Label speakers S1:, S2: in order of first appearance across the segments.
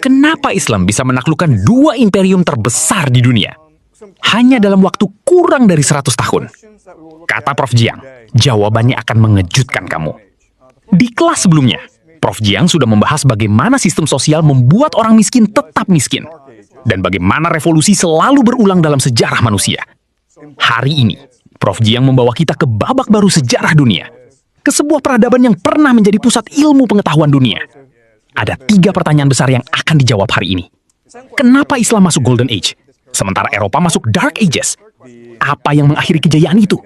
S1: Kenapa Islam bisa menaklukkan dua imperium terbesar di dunia hanya dalam waktu kurang dari 100 tahun? Kata Prof. Jiang, jawabannya akan mengejutkan kamu. Di kelas sebelumnya, Prof. Jiang sudah membahas bagaimana sistem sosial membuat orang miskin tetap miskin, dan bagaimana revolusi selalu berulang dalam sejarah manusia. Hari ini, Prof. Jiang membawa kita ke babak baru sejarah dunia, ke sebuah peradaban yang pernah menjadi pusat ilmu pengetahuan dunia. Ada 3 pertanyaan besar yang akan dijawab hari ini. Kenapa Islam masuk Golden Age, sementara Eropa masuk Dark Ages? Apa yang mengakhiri kejayaan itu?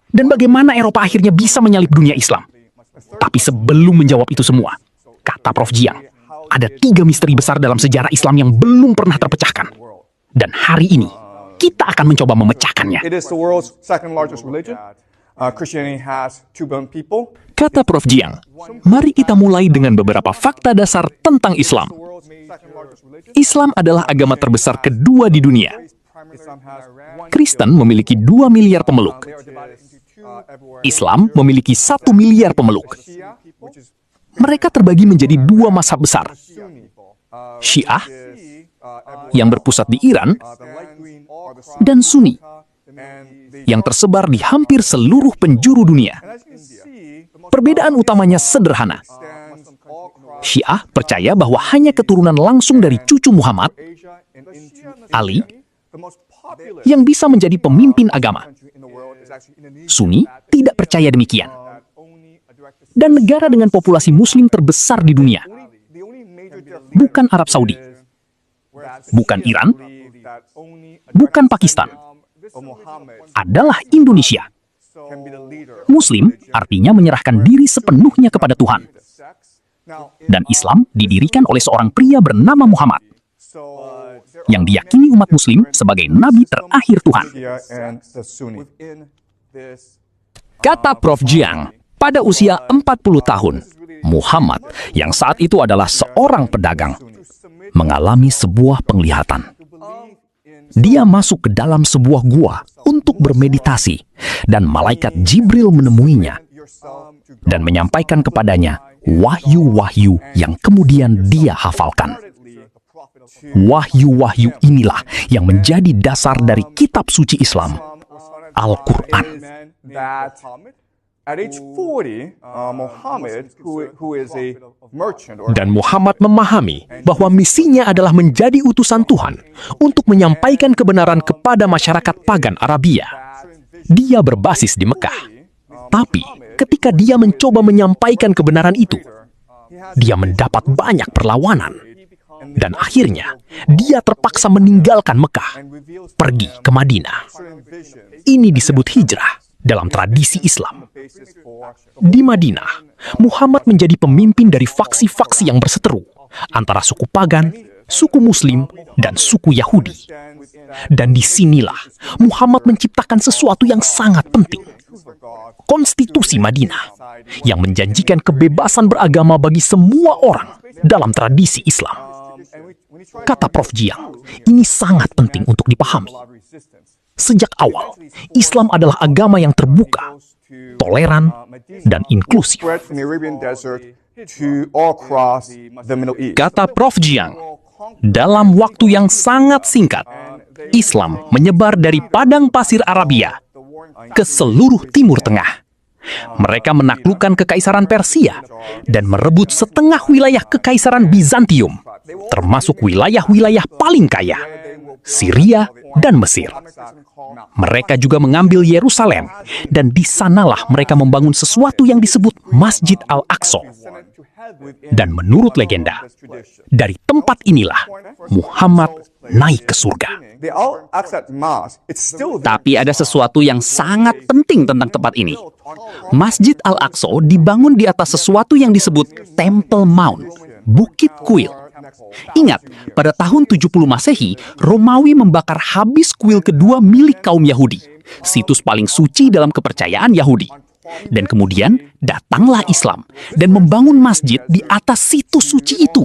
S1: Dan bagaimana Eropa akhirnya bisa menyalip dunia Islam? Tapi sebelum menjawab itu semua, kata Prof. Jiang, ada 3 misteri besar dalam sejarah Islam yang belum pernah terpecahkan. Dan hari ini, kita akan mencoba memecahkannya. Kata Prof. Jiang, mari kita mulai dengan beberapa fakta dasar tentang Islam. Islam adalah agama terbesar kedua di dunia. Kristen memiliki 2 miliar pemeluk. Islam memiliki 1 miliar pemeluk. Mereka terbagi menjadi 2 mazhab besar. Syiah, yang berpusat di Iran, dan Sunni, yang tersebar di hampir seluruh penjuru dunia. Perbedaan utamanya sederhana. Syiah percaya bahwa hanya keturunan langsung dari cucu Muhammad, Ali, yang bisa menjadi pemimpin agama. Sunni tidak percaya demikian. Dan negara dengan populasi muslim terbesar di dunia, bukan Arab Saudi, bukan Iran, bukan Pakistan, adalah Indonesia. Muslim artinya menyerahkan diri sepenuhnya kepada Tuhan. Dan Islam didirikan oleh seorang pria bernama Muhammad, yang diyakini umat muslim sebagai nabi terakhir Tuhan. Kata Prof. Jiang, pada usia 40 tahun, Muhammad, yang saat itu adalah seorang pedagang, mengalami sebuah penglihatan. Dia masuk ke dalam sebuah gua untuk bermeditasi, dan malaikat Jibril menemuinya dan menyampaikan kepadanya wahyu-wahyu yang kemudian dia hafalkan. Wahyu-wahyu inilah yang menjadi dasar dari kitab suci Islam, Al-Quran. Dan Muhammad memahami bahwa misinya adalah menjadi utusan Tuhan untuk menyampaikan kebenaran kepada masyarakat pagan Arabia. Dia berbasis di Mekah. Tapi ketika dia mencoba menyampaikan kebenaran itu, dia mendapat banyak perlawanan. Dan akhirnya, dia terpaksa meninggalkan Mekah, pergi ke Madinah. Ini disebut hijrah dalam tradisi Islam. Di Madinah, Muhammad menjadi pemimpin dari faksi-faksi yang berseteru antara suku pagan, suku Muslim, dan suku Yahudi. Dan disinilah Muhammad menciptakan sesuatu yang sangat penting. Konstitusi Madinah, yang menjanjikan kebebasan beragama bagi semua orang dalam tradisi Islam. Kata Prof. Jiang, ini sangat penting untuk dipahami. Sejak awal, Islam adalah agama yang terbuka, toleran, dan inklusif. Kata Prof. Jiang, dalam waktu yang sangat singkat, Islam menyebar dari padang pasir Arabia ke seluruh Timur Tengah. Mereka menaklukkan Kekaisaran Persia dan merebut setengah wilayah Kekaisaran Bizantium, termasuk wilayah-wilayah paling kaya, Syria dan Mesir. Mereka juga mengambil Yerusalem, dan di sanalah mereka membangun sesuatu yang disebut Masjid Al-Aqsa. Dan menurut legenda, dari tempat inilah Muhammad naik ke surga. Tapi ada sesuatu yang sangat penting tentang tempat ini. Masjid Al-Aqsa dibangun di atas sesuatu yang disebut Temple Mount, Bukit Kuil. Ingat, pada tahun 70 Masehi, Romawi membakar habis kuil kedua milik kaum Yahudi, situs paling suci dalam kepercayaan Yahudi. Dan kemudian datanglah Islam dan membangun masjid di atas situs suci itu.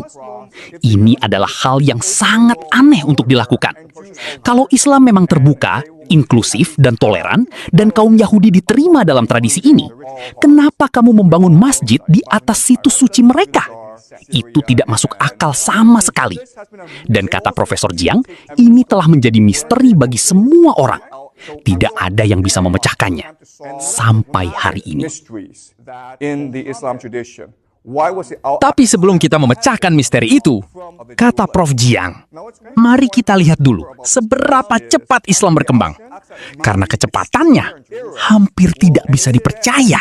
S1: Ini adalah hal yang sangat aneh untuk dilakukan. Kalau Islam memang terbuka, inklusif, dan toleran, dan kaum Yahudi diterima dalam tradisi ini, kenapa kamu membangun masjid di atas situs suci mereka? Itu tidak masuk akal sama sekali. Dan kata Profesor Jiang, ini telah menjadi misteri bagi semua orang. Tidak ada yang bisa memecahkannya sampai hari ini. Tapi sebelum kita memecahkan misteri itu, kata Prof. Jiang, mari kita lihat dulu seberapa cepat Islam berkembang. Karena kecepatannya hampir tidak bisa dipercaya.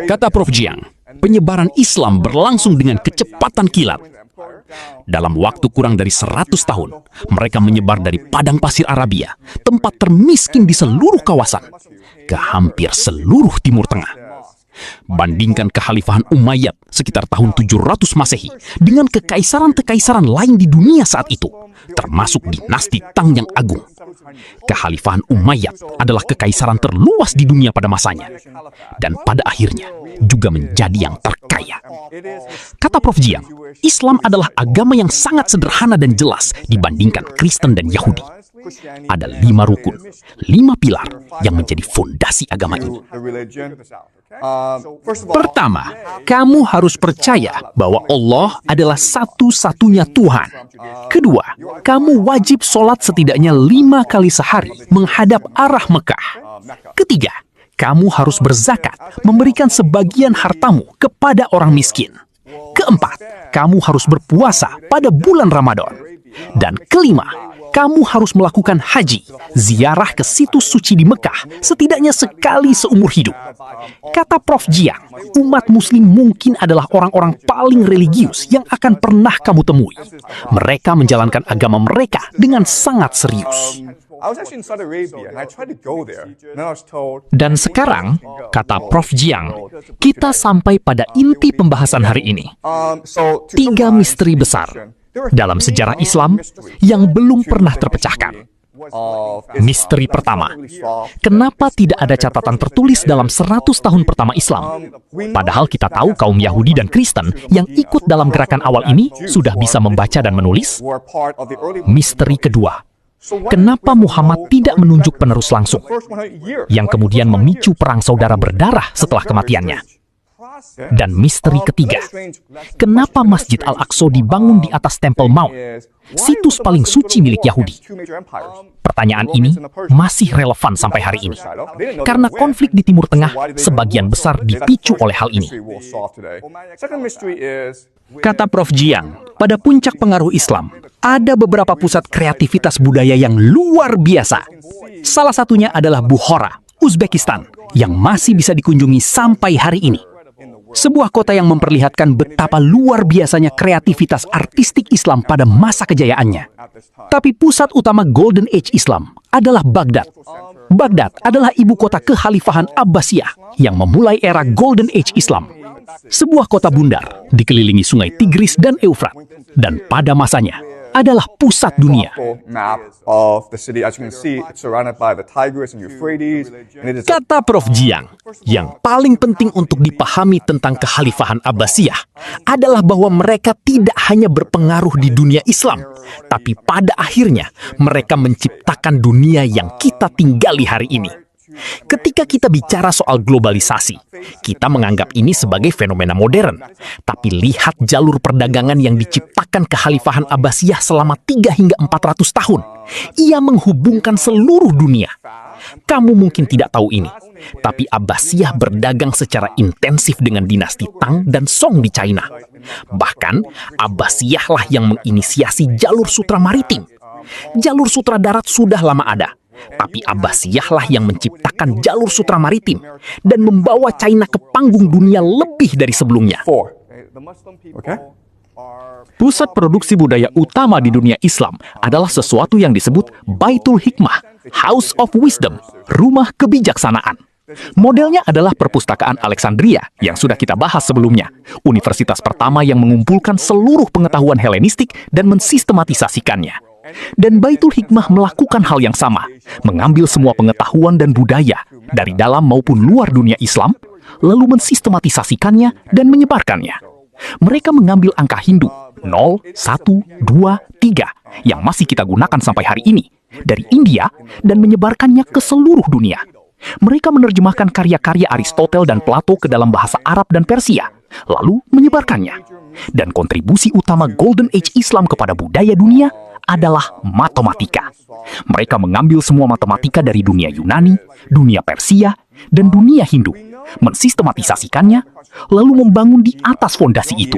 S1: Kata Prof. Jiang, penyebaran Islam berlangsung dengan kecepatan kilat. Dalam waktu kurang dari 100 tahun, mereka menyebar dari padang pasir Arabia, tempat termiskin di seluruh kawasan, ke hampir seluruh Timur Tengah. Bandingkan kekhalifahan Umayyad sekitar tahun 700 Masehi dengan kekaisaran-kekaisaran lain di dunia saat itu, termasuk dinasti Tang yang agung. Kekhalifahan Umayyad adalah kekaisaran terluas di dunia pada masanya, dan pada akhirnya juga menjadi yang terkaya. Kata Prof. Jiang, Islam adalah agama yang sangat sederhana dan jelas dibandingkan Kristen dan Yahudi. Ada 5 rukun, 5 pilar yang menjadi fondasi agama ini. Pertama, kamu harus percaya bahwa Allah adalah satu-satunya Tuhan. Kedua, kamu wajib sholat setidaknya 5 kali sehari menghadap arah Mekah. Ketiga, kamu harus berzakat, memberikan sebagian hartamu kepada orang miskin. Keempat, kamu harus berpuasa pada bulan Ramadan. Dan kelima, kamu harus melakukan haji, ziarah ke situs suci di Mekah, setidaknya sekali seumur hidup. Kata Prof. Jiang, umat muslim mungkin adalah orang-orang paling religius yang akan pernah kamu temui. Mereka menjalankan agama mereka dengan sangat serius. Dan sekarang, kata Prof. Jiang, kita sampai pada inti pembahasan hari ini. 3 misteri besar dalam sejarah Islam yang belum pernah terpecahkan. Misteri pertama, kenapa tidak ada catatan tertulis dalam 100 tahun pertama Islam? Padahal kita tahu kaum Yahudi dan Kristen yang ikut dalam gerakan awal ini sudah bisa membaca dan menulis. Misteri kedua, kenapa Muhammad tidak menunjuk penerus langsung, yang kemudian memicu perang saudara berdarah setelah kematiannya? Dan misteri ketiga, kenapa Masjid Al-Aqsa dibangun di atas Temple Mount, situs paling suci milik Yahudi? Pertanyaan ini masih relevan sampai hari ini, karena konflik di Timur Tengah sebagian besar dipicu oleh hal ini. Kata Prof. Jiang, pada puncak pengaruh Islam, ada beberapa pusat kreativitas budaya yang luar biasa. Salah satunya adalah Bukhara, Uzbekistan, yang masih bisa dikunjungi sampai hari ini. Sebuah kota yang memperlihatkan betapa luar biasanya kreativitas artistik Islam pada masa kejayaannya. Tapi pusat utama Golden Age Islam adalah Baghdad. Baghdad adalah ibu kota kekhalifahan Abbasiyah yang memulai era Golden Age Islam. Sebuah kota bundar dikelilingi sungai Tigris dan Eufrat, dan pada masanya adalah pusat dunia. Kata Prof. Jiang, yang paling penting untuk dipahami tentang kekhalifahan Abbasiyah adalah bahwa mereka tidak hanya berpengaruh di dunia Islam, tapi pada akhirnya mereka menciptakan dunia yang kita tinggali hari ini. Ketika kita bicara soal globalisasi, kita menganggap ini sebagai fenomena modern. Tapi lihat jalur perdagangan yang diciptakan kekhalifahan Abbasiyah selama 3 hingga 400 tahun. Ia menghubungkan seluruh dunia. Kamu mungkin tidak tahu ini, tapi Abbasiyah berdagang secara intensif dengan dinasti Tang dan Song di China. Bahkan, Abbasiyah lah yang menginisiasi jalur sutra maritim. Jalur sutra darat sudah lama ada, tapi Abbasiyah lah yang menciptakan jalur sutra maritim dan membawa China ke panggung dunia lebih dari sebelumnya. Pusat produksi budaya utama di dunia Islam adalah sesuatu yang disebut Baitul Hikmah, House of Wisdom, rumah kebijaksanaan. Modelnya adalah perpustakaan Alexandria yang sudah kita bahas sebelumnya, universitas pertama yang mengumpulkan seluruh pengetahuan Helenistik dan mensistematisasikannya. Dan Baitul Hikmah melakukan hal yang sama, mengambil semua pengetahuan dan budaya dari dalam maupun luar dunia Islam, lalu mensistematisasikannya dan menyebarkannya. Mereka mengambil angka Hindu 0, 1, 2, 3 yang masih kita gunakan sampai hari ini dari India dan menyebarkannya ke seluruh dunia. Mereka menerjemahkan karya-karya Aristotle dan Plato ke dalam bahasa Arab dan Persia, lalu menyebarkannya. Dan kontribusi utama Golden Age Islam kepada budaya dunia adalah matematika. Mereka mengambil semua matematika dari dunia Yunani, dunia Persia, dan dunia Hindu, mensistematisasikannya, lalu membangun di atas fondasi itu.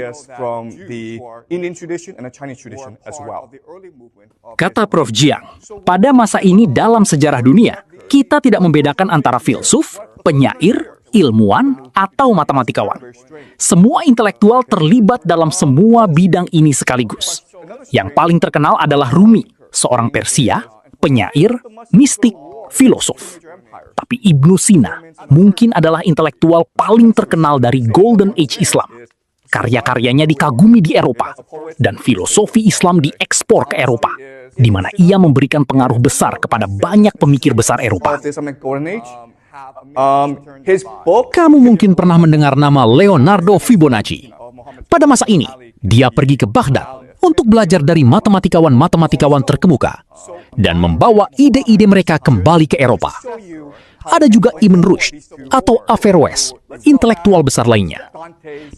S1: Kata Prof. Jiang, pada masa ini dalam sejarah dunia, kita tidak membedakan antara filsuf, penyair, ilmuwan, atau matematikawan. Semua intelektual terlibat dalam semua bidang ini sekaligus. Yang paling terkenal adalah Rumi, seorang Persia, penyair, mistik, filosof. Tapi Ibnu Sina mungkin adalah intelektual paling terkenal dari Golden Age Islam. Karya-karyanya dikagumi di Eropa, dan filosofi Islam diekspor ke Eropa, di mana ia memberikan pengaruh besar kepada banyak pemikir besar Eropa. Kamu mungkin pernah mendengar nama Leonardo Fibonacci. Pada masa ini, dia pergi ke Baghdad untuk belajar dari matematikawan-matematikawan terkemuka dan membawa ide-ide mereka kembali ke Eropa. Ada juga Ibn Rushd atau Averroes, intelektual besar lainnya.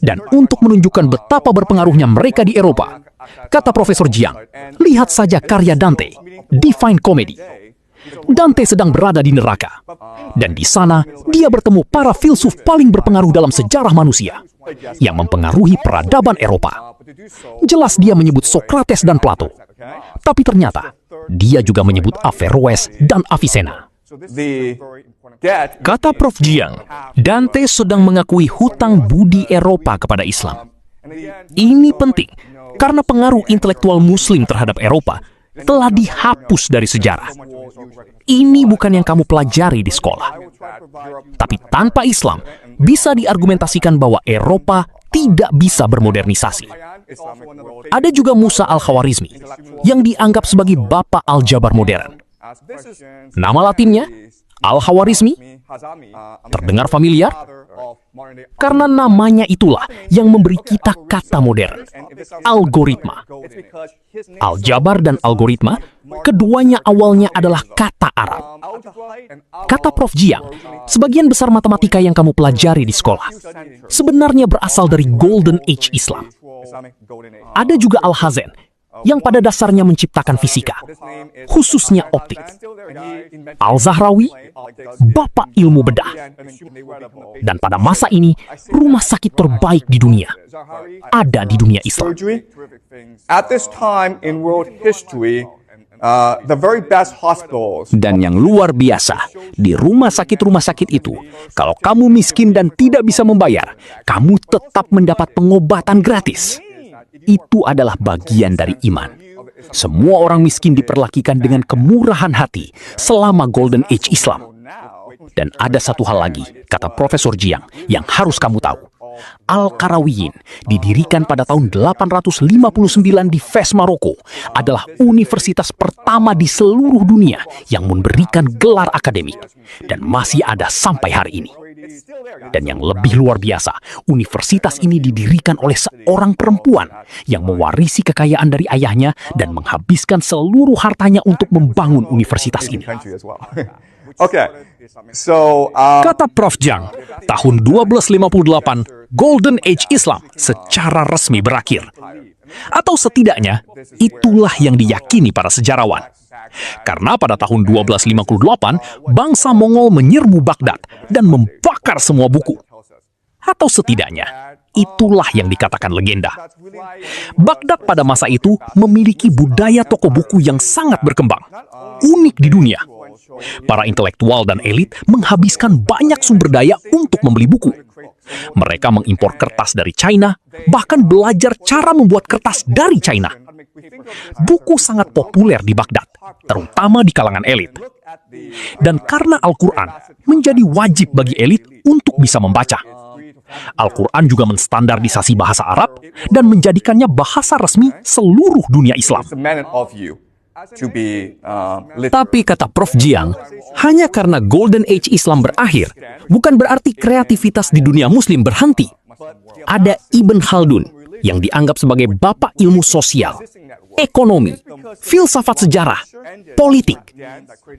S1: Dan untuk menunjukkan betapa berpengaruhnya mereka di Eropa, kata Profesor Jiang, lihat saja karya Dante, Divine Comedy. Dante sedang berada di neraka, dan di sana dia bertemu para filsuf paling berpengaruh dalam sejarah manusia yang mempengaruhi peradaban Eropa. Jelas dia menyebut Socrates dan Plato, tapi ternyata dia juga menyebut Averroes dan Avicenna. Kata Prof. Jiang, Dante sedang mengakui hutang budi Eropa kepada Islam. Ini penting karena pengaruh intelektual Muslim terhadap Eropa telah dihapus dari sejarah. Ini bukan yang kamu pelajari di sekolah. Tapi tanpa Islam, bisa diargumentasikan bahwa Eropa tidak bisa bermodernisasi. Ada juga Musa al-Khawarizmi, yang dianggap sebagai bapak aljabar modern. Nama latinnya, Al-Khawarizmi, terdengar familiar? Karena namanya itulah yang memberi kita kata modern, algoritma. Aljabar dan algoritma, keduanya awalnya adalah kata Arab. Kata Prof. Jiang, sebagian besar matematika yang kamu pelajari di sekolah sebenarnya berasal dari Golden Age Islam. Ada juga Al-Hazen, yang pada dasarnya menciptakan fisika, khususnya optik. Al-Zahrawi, bapak ilmu bedah. Dan pada masa ini, rumah sakit terbaik di dunia ada di dunia Islam. Dan yang luar biasa, di rumah sakit itu, kalau kamu miskin dan tidak bisa membayar, kamu tetap mendapat pengobatan gratis. Itu adalah bagian dari iman. Semua orang miskin diperlakukan dengan kemurahan hati selama Golden Age Islam. Dan ada satu hal lagi, kata Profesor Jiang, yang harus kamu tahu. Al-Qarawiyyin didirikan pada tahun 859 di Fes, Maroko, adalah universitas pertama di seluruh dunia yang memberikan gelar akademik, dan masih ada sampai hari ini. Dan yang lebih luar biasa, universitas ini didirikan oleh seorang perempuan yang mewarisi kekayaan dari ayahnya dan menghabiskan seluruh hartanya untuk membangun universitas ini. Kata Prof. Jiang, tahun 1258, Golden Age Islam secara resmi berakhir. Atau setidaknya, itulah yang diyakini para sejarawan. Karena pada tahun 1258, bangsa Mongol menyerbu Baghdad dan membakar semua buku. Atau setidaknya, itulah yang dikatakan legenda. Baghdad pada masa itu memiliki budaya toko buku yang sangat berkembang, unik di dunia. Para intelektual dan elit menghabiskan banyak sumber daya untuk membeli buku. Mereka mengimpor kertas dari China, bahkan belajar cara membuat kertas dari China. Buku sangat populer di Baghdad, terutama di kalangan elit. Dan karena Al-Quran menjadi wajib bagi elit untuk bisa membaca. Al-Quran juga menstandardisasi bahasa Arab dan menjadikannya bahasa resmi seluruh dunia Islam. Tapi kata Prof. Jiang, hanya karena Golden Age Islam berakhir, bukan berarti kreativitas di dunia Muslim berhenti. Ada Ibn Khaldun yang dianggap sebagai bapak ilmu sosial, ekonomi, filsafat sejarah, politik.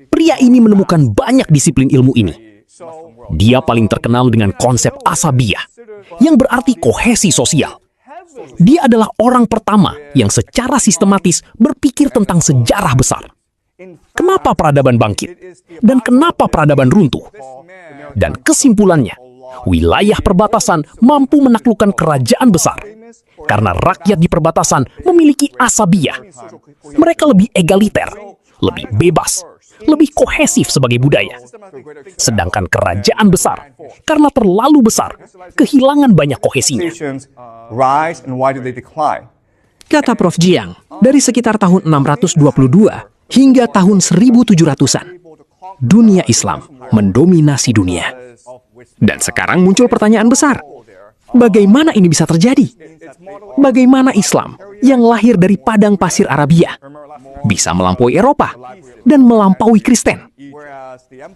S1: Pria ini menemukan banyak disiplin ilmu ini. Dia paling terkenal dengan konsep asabiyah,
S2: yang berarti kohesi sosial. Dia adalah orang pertama yang secara sistematis berpikir tentang sejarah besar. Kenapa peradaban bangkit? Dan kenapa peradaban runtuh? Dan kesimpulannya, wilayah perbatasan mampu menaklukkan kerajaan besar. Karena rakyat di perbatasan memiliki asabiyah. Mereka lebih egaliter, lebih bebas, lebih kohesif sebagai budaya. Sedangkan kerajaan besar, karena terlalu besar, kehilangan banyak kohesinya.
S3: Kata Prof. Jiang, dari sekitar tahun 622 hingga tahun 1700-an, dunia Islam mendominasi dunia. Dan sekarang muncul pertanyaan besar. Bagaimana ini bisa terjadi? Bagaimana Islam yang lahir dari padang pasir Arabia bisa melampaui Eropa dan melampaui Kristen?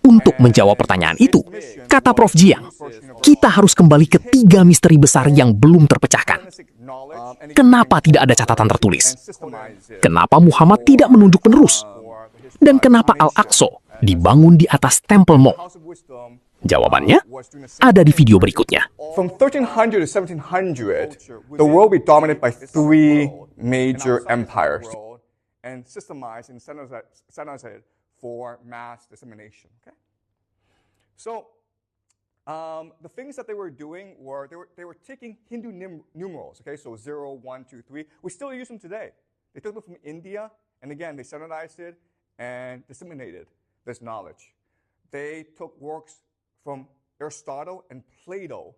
S3: Untuk menjawab pertanyaan itu, kata Prof. Jiang, kita harus kembali ke 3 misteri besar yang belum terpecahkan. Kenapa tidak ada catatan tertulis? Kenapa Muhammad tidak menunjuk penerus? Dan kenapa Al-Aqsa dibangun di atas Temple Mount? Jawabannya ada di video berikutnya.
S4: From 1300 to 1700, the world was dominated by 3 major empires and systemized and standardized for mass dissemination. Okay? So, the things that they were doing were they were taking Hindu numerals. Okay, so 0, 1, 2, 3. We still use them today. They took them from India, and again they standardized it and disseminated this knowledge. They took works from Aristotle and Plato